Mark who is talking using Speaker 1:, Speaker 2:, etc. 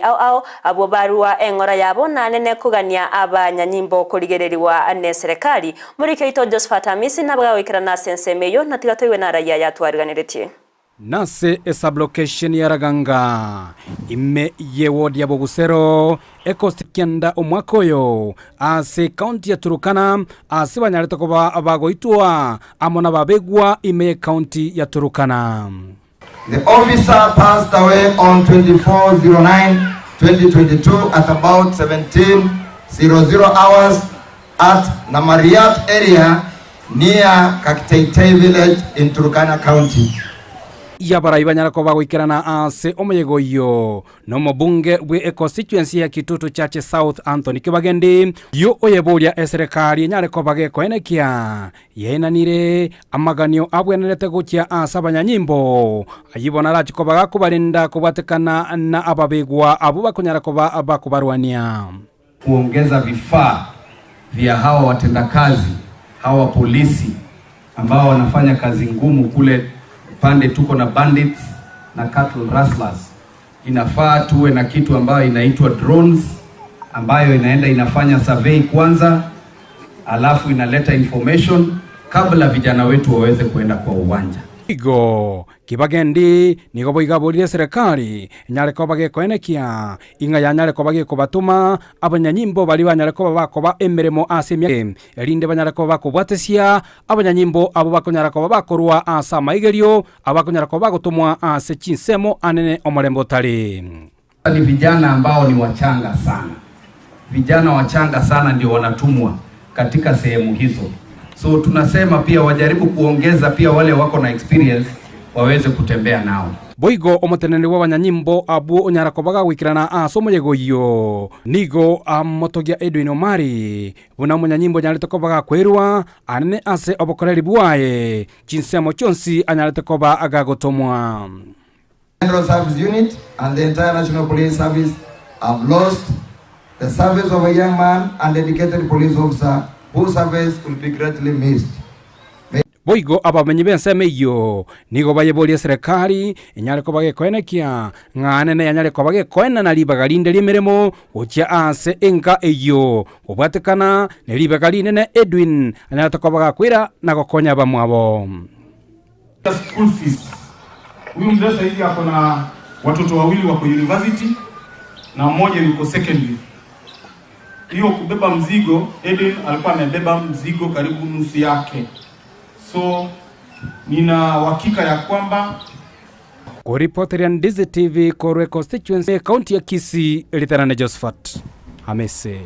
Speaker 1: au abo barua engora yabo nanene kugania abanyanyimbo kurigereriwa ne serikali muri keito Josephat Amisi nabwa wikirana sensemeyo natigatoiwe na raia yatwariganiretie nase esablocation yaraganga ime yewodi ya Bogusero ekostikienda omwakoyo ase county ya Turukana ase banyareta koba abagoitwa amona babegwa ime county ya Turukana.
Speaker 2: The officer passed away on 24/09/2022 at about 17:00 hours at Nyamira area near Kakiteitei village in Turkana County.
Speaker 1: Yabarai banyarako bagwikirana ase omeyegoyo no mubunge bwe constituency ya Kitutu Church South Anthony Kibagendi yo oyeboria eserikali nyareko bagekoenekia yenanire amaganio abwenerete gukia asabanyanyimbo ayibona rachiko bagakubarinda kubatekana na ababegwa abo bakonyarako bakubarwania
Speaker 3: kuongeza vifaa vya hawa watendakazi hawa polisi ambao wanafanya kazi ngumu kule pande tuko na bandits na cattle rustlers. Inafaa tuwe na kitu ambayo inaitwa drones ambayo inaenda inafanya survey kwanza alafu inaleta information kabla vijana wetu waweze kuenda kwa uwanja.
Speaker 1: Igo Kibagendi nigo boigaborie serikali nyareko bagekoenekia inga ya nyareko bagekobatuma abanyanyimbo bali banyareko bakoba emeremo asemya elinde banyareko bakobwatesia abanyanyimbo abo bakonyareko bakorwa asa maigerio abakonyareko bagotumwa ase chinsemo anene omorembo tali.
Speaker 3: Ni vijana ambao ni wachanga sana. Vijana wachanga sana ndio wanatumwa katika sehemu hizo. So tunasema pia wajaribu kuongeza pia wale wako na experience waweze kutembea nao.
Speaker 1: Boigo omotenene wa banyanyimbo abu onyarako bagawikirana asomoyegoyo nigo amotogia Edwin Omari buna munyanyimbo nyarete ko bagakwerwa anene ase obokoreri bwaye chinsemo chonsi anyarete ko agagotomwa.
Speaker 2: Federal Service Unit and the entire National Police Service have lost the service of a young man and dedicated police officer whose service will be greatly missed.
Speaker 1: Boigo abamenyi bensemeyo nigo bayebolia serikali inyareko bagekoenekia ng'anene yanyareko bagekoena na libagalinde limeremo uchia ase enka eyo obwatekana ne libagali nene Edwin anyareko bagakwira na gokonya bamwabo.
Speaker 4: School fees. Huyu mzee saizi hapo na watoto wawili wako university na mmoja yuko secondary. Hiyo kubeba mzigo, Edwin alikuwa amebeba mzigo karibu nusu yake. So nina hakika ya kwamba
Speaker 1: Kuripoteri ya Ndizi TV Korwe constituency county ya Kisii Elitharane Josephat Amese.